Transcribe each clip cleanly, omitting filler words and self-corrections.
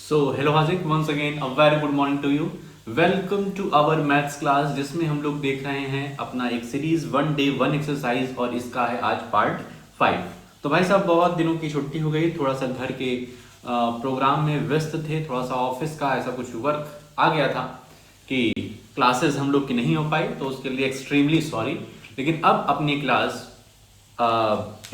So hello Hazik, once again a very good morning to you. Welcome to our maths class जिसमें हम लोग देख रहे हैं अपना एक सीरीज 1 डे 1 एक्सरसाइज और इसका है आज पार्ट 5। तो भाई साहब बहुत दिनों की छुट्टी हो गई, थोड़ा सा घर के प्रोग्राम में व्यस्त थे, थोड़ा सा ऑफिस का ऐसा कुछ वर्क आ गया था कि क्लासेस हम लोग की नहीं हो पाई, तो उसके लिए एक्सट्रीमली सॉरी। लेकिन अब अपनी क्लास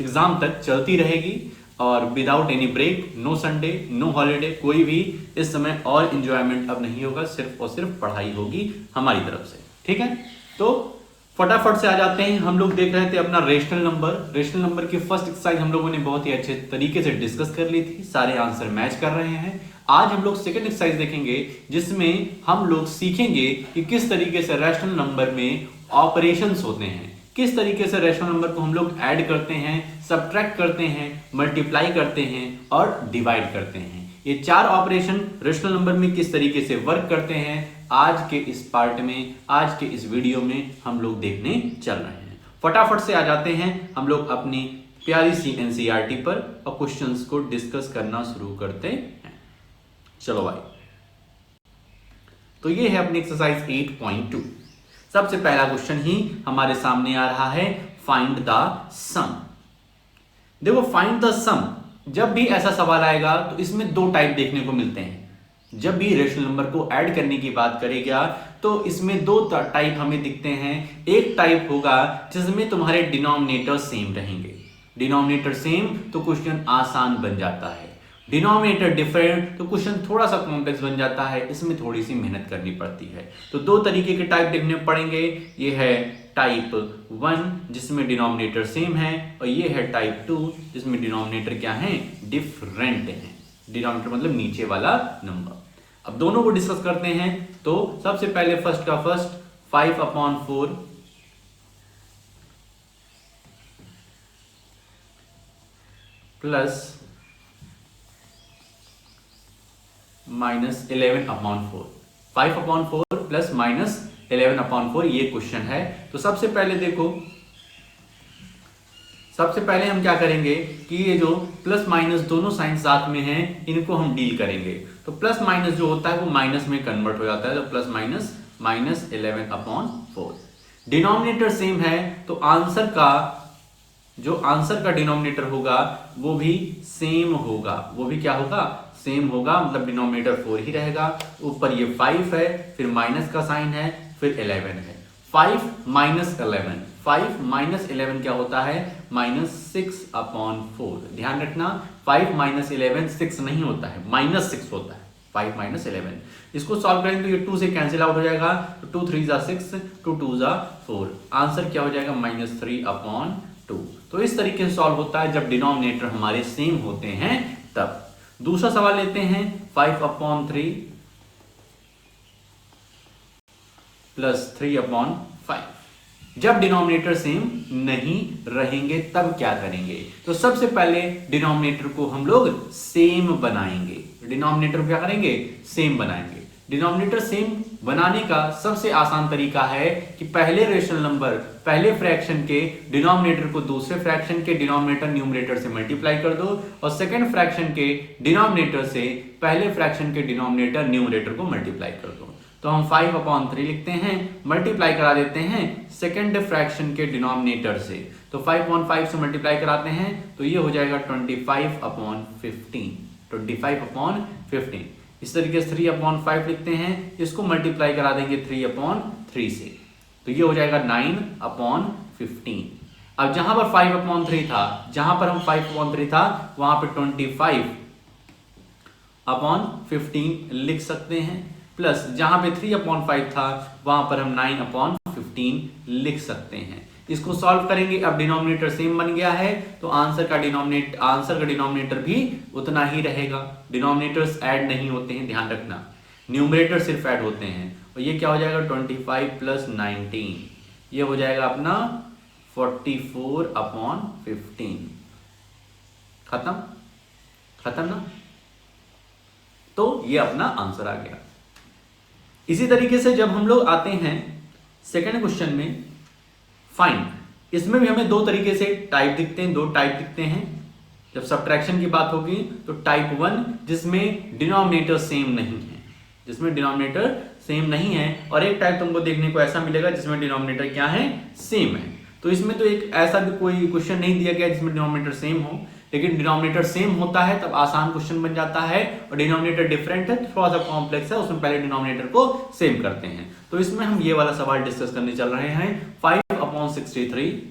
एग्जाम तक चलती रहेगी और without any break, no Sunday no holiday, कोई भी इस समय और इंजॉयमेंट अब नहीं होगा, सिर्फ और सिर्फ पढ़ाई होगी हमारी तरफ से। ठीक है, तो फटाफट से आ जाते हैं। हम लोग देख रहे थे अपना रेशनल नंबर की फर्स्ट एक्सरसाइज हम लोगों ने बहुत ही अच्छे तरीके से डिस्कस कर ली थी, सारे आंसर मैच कर रहे हैं। आज हम लोग सेकंड एक्सरसाइज देखेंगे जिसमें हम लोग सीखेंगे कि किस तरीके से रैशनल नंबर में ऑपरेशंस होते हैं, किस तरीके से रैशनल नंबर को हम लोग ऐड करते हैं, सब्ट्रैक्ट करते हैं, मल्टीप्लाई करते हैं और डिवाइड करते हैं। ये चार ऑपरेशन रैशनल नंबर में किस तरीके से वर्क करते हैं, आज के इस पार्ट में, आज के इस वीडियो में हम लोग देखने चल रहे हैं। फटाफट से आ जाते हैं हम लोग अपनी प्यारी सी एनसीईआरटी पर और क्वेश्चंस को डिस्कस करना शुरू करते हैं। चलो भाई, तो ये है अपनी एक्सरसाइज 8.2। सबसे पहला क्वेश्चन ही हमारे सामने आ रहा है, फाइंड द सम। देखो फाइंड द सम, जब भी ऐसा सवाल आएगा तो इसमें दो टाइप देखने को मिलते हैं। जब भी रेशनल नंबर को ऐड करने की बात करेगा तो इसमें दो टाइप हमें दिखते हैं। एक टाइप होगा जिसमें तुम्हारे डिनोमिनेटर सेम रहेंगे। डिनोमिनेटर सेम तो क्वेश्चन आसान बन जाता है, डिनोमिनेटर डिफरेंट तो क्वेश्चन थोड़ा सा कॉम्प्लेक्स बन जाता है, इसमें थोड़ी सी मेहनत करनी पड़ती है। तो दो तरीके के टाइप देखने पड़ेंगे। ये है टाइप 1 जिसमें डिनोमिनेटर सेम है, और ये है टाइप 2 जिसमें डिनोमिनेटर क्या है, डिफरेंट है। डिनोमिनेटर मतलब नीचे वाला नंबर। अब दोनों को डिस्कस करते हैं। तो सबसे पहले फर्स्ट का फर्स्ट, 5/4 प्लस -11/4, 5/4 प्लस -11/4 ये क्वेश्चन है। तो सबसे पहले देखो, सबसे पहले हम क्या करेंगे कि ये जो प्लस माइनस दोनों साइन साथ में हैं इनको हम डील करेंगे। तो प्लस माइनस जो होता है वो माइनस में कन्वर्ट हो जाता है, तो प्लस माइनस -11/4। डिनोमिनेटर सेम है तो आंसर का डिनोमिनेटर होगा वो भी सेम होगा, वो भी क्या होगा, सेम होगा, मतलब डिनोमिनेटर 4 ही रहेगा। ऊपर ये 5 है, फिर माइनस का साइन है, फिर 11 है। 5 माइनस 11 क्या होता है, -6/4। ध्यान रखना 5 - 11 6 नहीं होता है, -6 होता है। 5 - 11 इसको सॉल्व करेंगे तो ये 2 से कैंसिल आउट हो जाएगा, तो 2 3 = 6, 2 2 = 4। आंसर क्या हो जाएगा, -3/2। तो इस तरीके से सॉल्व होता है जब डिनोमिनेटर हमारे सेम होते हैं तब। दूसरा सवाल लेते हैं, 5/3 प्लस 3/5। जब डिनोमिनेटर सेम नहीं रहेंगे तब क्या करेंगे, तो सबसे पहले डिनोमिनेटर को हम लोग सेम बनाएंगे। डिनोमिनेटर को क्या करेंगे, सेम बनाएंगे। डिनोमिनेटर सेम बनाने का सबसे आसान तरीका है कि पहले रेशनल नंबर, पहले फ्रैक्शन के डिनोमिनेटर को दूसरे फ्रैक्शन के डिनोमिनेटर न्यूमरेटर से मल्टीप्लाई कर दो, और सेकंड फ्रैक्शन के डिनोमिनेटर से पहले फ्रैक्शन के डिनोमिनेटर न्यूमरेटर को मल्टीप्लाई कर दो। तो हम 5/3 लिखते हैं, मल्टीप्लाई करा देते हैं सेकंड फ्रैक्शन के डिनोमिनेटर से, तो 5/5 से मल्टीप्लाई कराते हैं तो ये हो जाएगा 25/15। इस तरीके से 3/5 लिखते हैं, इसको मल्टीप्लाई करा देंगे 3/3 से, तो ये हो जाएगा 9/15। अब जहां पर 5/3 था, जहां पर हम 5/3 था वहां पर 25/15 लिख सकते हैं, प्लस जहां पे 3/5 था वहां पर हम 9/15 लिख सकते हैं। इसको सॉल्व करेंगे, अब डिनोमिनेटर सेम बन गया है तो आंसर का डिनोमिनेटर भी उतना ही रहेगा। डिनोमिनेटर्स ऐड नहीं होते हैं, ध्यान रखना, न्यूमरेटर सिर्फ ऐड होते हैं। और ये क्या हो जाएगा, 25 + 19, ये हो जाएगा अपना 44/15। खत्म ना, तो ये अपना आंसर आ गया। इसी तरीके से जब हम लोग आते हैं सेकंड क्वेश्चन में, फाइंड, इसमें भी हमें दो तरीके से टाइप दिखते हैं, दो टाइप दिखते हैं। जब सब्ट्रैक्शन की बात होगी तो टाइप 1 जिसमें डिनोमिनेटर सेम नहीं है, जिसमें डिनोमिनेटर सेम नहीं है, और एक टाइप तुमको देखने को ऐसा मिलेगा जिसमें डिनोमिनेटर क्या है, सेम है। तो इसमें तो एक ऐसा भी कोई क्वेश्चन नहीं दिया गया जिसमें डिनोमिनेटर सेम हो, लेकिन डिनोमिनेटर सेम होता है तब आसान क्वेश्चन बन जाता है, और डिनोमिनेटर डिफरेंट है थोड़ा सा कॉम्प्लेक्स है, उसमें पहले डिनोमिनेटर को सेम करते हैं। तो इसमें हम ये वाला सवाल डिस्कस करने चल रहे हैं 5/63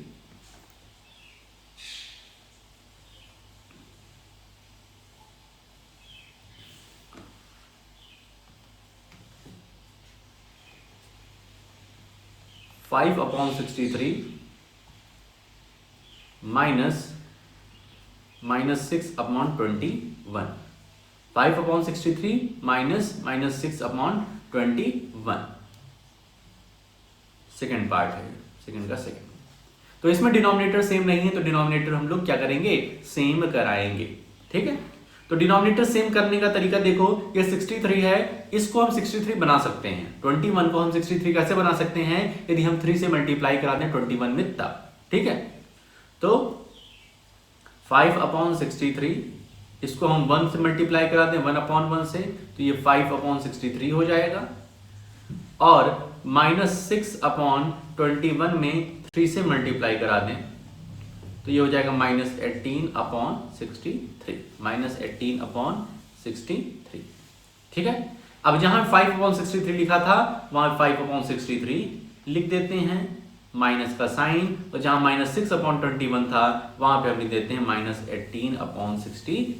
5/63 माइनस 6/21, 5/63 माइनस 6/21 सेकेंड पार्ट है, सेकेंड का सेकेंड। तो इसमें डिनोमिनेटर सेम नहीं है तो डिनोमिनेटर हम लोग क्या करेंगे, सेम कराएंगे। ठीक है, तो डिनोमिनेटर सेम करने का तरीका देखो, ये 63 है, इसको हम 63 बना सकते हैं, 21 को हम 63 कैसे बना सकते हैं, यदि हम 3 से मल्टीप्लाई करा दें 21 में तब। ठीक है, तो 5/63 इसको हम 1 से मल्टीप्लाई करा दें 1/1 से, तो ये 5/63 हो जाएगा, और -6/21 में 3 से मल्टीप्लाई करा दें तो ये हो जाएगा -18/63, -18/63। ठीक है, अब जहां 5/63 लिखा था वहां 5/63 लिख देते हैं, माइनस का साइन, और जहां -6/21 था वहां पे हम लिख देते हैं -18/63।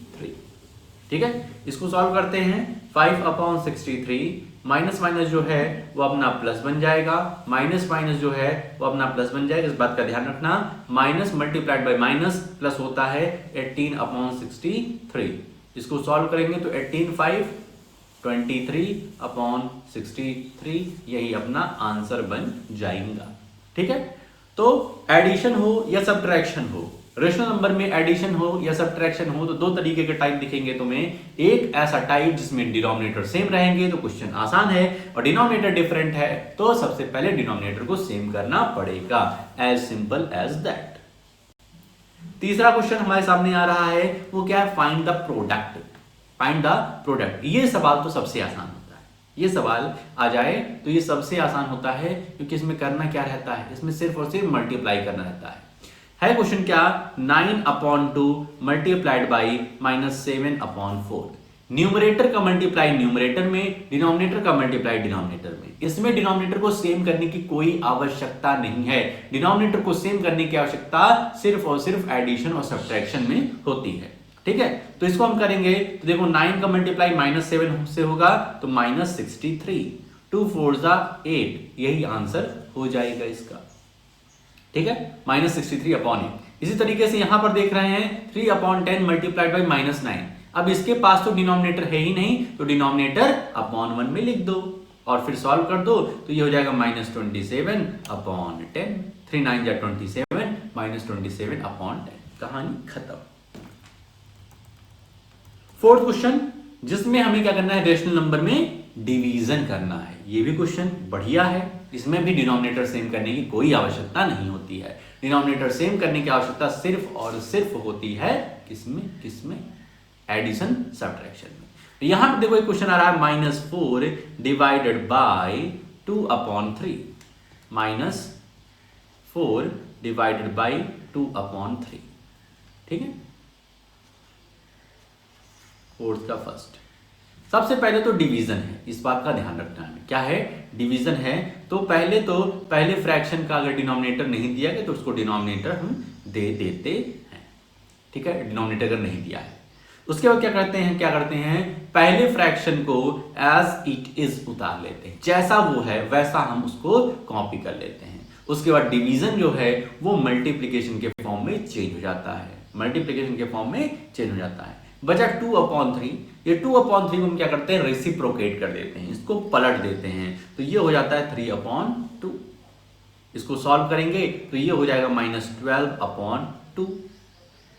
ठीक है, इसको सॉल्व करते हैं, 5/63 माइनस माइनस जो है वो अपना प्लस बन जाएगा, माइनस माइनस जो है वो अपना प्लस बन जाएगा, इस बात का ध्यान रखना, minus multiplied by minus plus होता है 18/63। इसको सॉल्व करेंगे तो 18/5 23/63 यही अपना आंसर बन जाएगा। ठीक है, तो एडिशन हो या सब्ट्रैक्शन हो, रेशनल नंबर में एडिशन हो या सब्ट्रैक्शन हो, तो दो तरीके के टाइप दिखेंगे तुम्हें, एक ऐसा टाइप जिसमें डिनोमिनेटर सेम रहेंगे तो क्वेश्चन आसान है, और डिनोमिनेटर डिफरेंट है तो सबसे पहले डिनोमिनेटर को सेम करना पड़ेगा, एज सिंपल एज दैट। तीसरा क्वेश्चन हमारे सामने आ रहा है, वो क्या है, find the product. Find the product, ये सवाल तो सबसे आसान होता है, ये सवाल आ जाए तो ये सबसे आसान होता है, क्योंकि इसमें करना क्या रहता है, इसमें सिर्फ और सिर्फ मल्टीप्लाई करना रहता है क्वेश्चन क्या, 9/2 मल्टीप्लाइड बाई -7/4। न्यूमरेटर का मल्टीप्लाई न्यूमरेटर में, डिनोमिनेटर का मल्टीप्लाई डिनोमिनेटर में। इसमें डिनोमिनेटर को सेम करने की कोई आवश्यकता नहीं है, डिनोमिनेटर को सेम करने की आवश्यकता सिर्फ और सिर्फ एडिशन और सब्ट्रैक्शन में होती है। ठीक है, तो इसको हम करेंगे तो देखो 9 का मल्टीप्लाई -7 से होगा तो -63, 2 4 8, यही आंसर हो जाएगा इसका। ठीक है, -63/8। इसी तरीके से यहां पर देख रहे हैं 3/10 मल्टीप्लाइड बाई -9। अब इसके पास तो डिनोमिनेटर है ही नहीं, तो डिनोमिनेटर /1 में लिख दो और फिर सॉल्व कर दो, तो ये हो जाएगा -27/10, 3 9 27, -27/10, कहानी खत्म। फोर्थ क्वेश्चन, जिसमें हमें क्या करना है, रेशनल नंबर में डिवीजन करना है। ये भी क्वेश्चन बढ़िया है, इसमें भी डिनोमिनेटर सेम करने की कोई आवश्यकता नहीं होती है, डिनोमिनेटर सेम करने की आवश्यकता सिर्फ और सिर्फ होती है किसमें, एडिशन सब्ट्रैक्शन में। तो यहां पर देखो एक क्वेश्चन आ रहा है, -4 डिवाइडेड बाय 2/3, -4 डिवाइडेड बाय 2/3। ठीक है, फोर्थ का फर्स्ट, सबसे पहले तो डिवीजन है, इस बात का ध्यान रखना है, क्या है, डिवीजन है, तो पहले फ्रैक्शन का अगर डिनोमिनेटर नहीं दिया गया तो उसको डिनोमिनेटर हम दे देते हैं। ठीक है, डिनोमिनेटर अगर नहीं दिया है, उसके बाद क्या करते हैं, पहले फ्रैक्शन को एज इट इज उतार लेते हैं, जैसा वो है वैसा हम उसको कॉपी कर लेते हैं। उसके बाद डिवीजन जो है वो मल्टीप्लीकेशन के फॉर्म में चेंज हो जाता है, मल्टीप्लीकेशन के फॉर्म में चेंज हो जाता है। बचा 2/3, ये 2/3 को हम क्या करते हैं, रेसिप्रोकेट कर देते हैं, इसको पलट देते हैं, तो ये हो जाता है 3/2। इसको सॉल्व करेंगे तो ये हो जाएगा -12/2।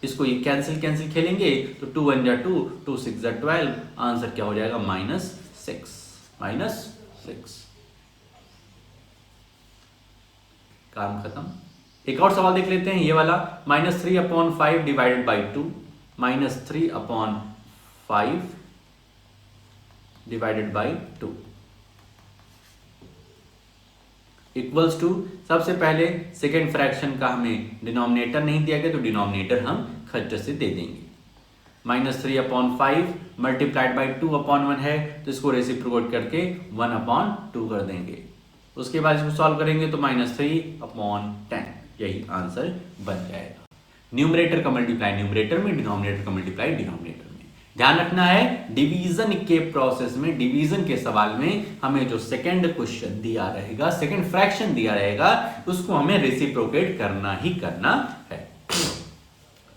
इसको ये कैंसिल खेलेंगे तो 2 1 जा 2, 2 6 जा 12, आंसर क्या हो जाएगा, -6। काम खत्म। एक और सवाल देख लेते हैं, ये वाला, -3/5 divided by 2, -3/5 divided by 2 equals to, सबसे पहले सेकेंड फ्रैक्शन का हमें डिनोमिनेटर नहीं दिया गया तो डिनोमिनेटर हम खर्च से दे देंगे। -3/5 मल्टीप्लाइड बाई 2/1 है तो इसको रेसिप्रोकेट करके 1/2 कर देंगे। उसके बाद इसको सॉल्व करेंगे तो -3/10 यही आंसर बन जाएगा। न्यूमरेटर का मल्टीप्लाई न्यूमरेटर में, डिनोमिनेटर का मल्टीप्लाई डिनोमिनेटर में। ध्यान रखना है डिवीजन के प्रोसेस में, डिवीजन के सवाल में हमें जो सेकंड क्वेश्चन दिया रहेगा, सेकंड फ्रैक्शन दिया रहेगा, उसको हमें रेसिप्रोकेट करना ही करना है।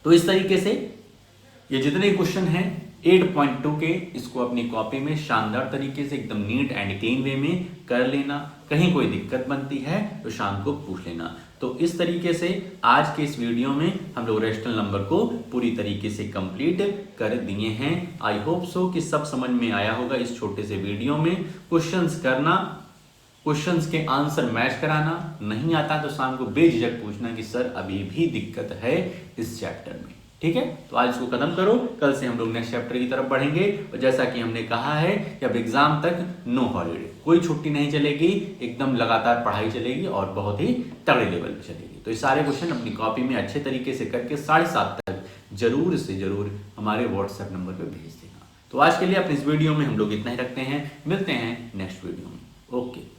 तो इस तरीके से ये जितने क्वेश्चन हैं 8.2 के, इसको अपनी कॉपी में शानदार तरीके से एकदम नीट एंड क्लीन वे में कर लेना। कहीं कोई दिक्कत बनती है तो शाम को पूछ लेना। तो इस तरीके से आज के इस वीडियो में हम लोग रेशनल नंबर को पूरी तरीके से कंप्लीट कर दिए हैं। आई होप सो कि सब समझ में आया होगा इस छोटे से वीडियो में। क्वेश्चंस करना, क्वेश्चंस के आंसर मैच कराना, नहीं आता तो शाम को बेझिझक पूछना कि सर अभी भी दिक्कत है इस चैप्टर में। ठीक है, तो आज इसको खत्म करो, कल से हम लोग नेक्स्ट चैप्टर की तरफ बढ़ेंगे। और जैसा कि हमने कहा है कि अब एग्जाम तक नो हॉलीडे, कोई छुट्टी नहीं चलेगी, एकदम लगातार पढ़ाई चलेगी और बहुत ही तगड़े लेवल पे चलेगी। तो ये सारे क्वेश्चन अपनी कॉपी में अच्छे तरीके से करके 7:30 तक जरूर से जरूर हमारे व्हाट्सएप नंबर पर भेज देना। तो आज के लिए अपने इस वीडियो में हम लोग इतना ही रखते हैं, मिलते हैं नेक्स्ट वीडियो में। ओके।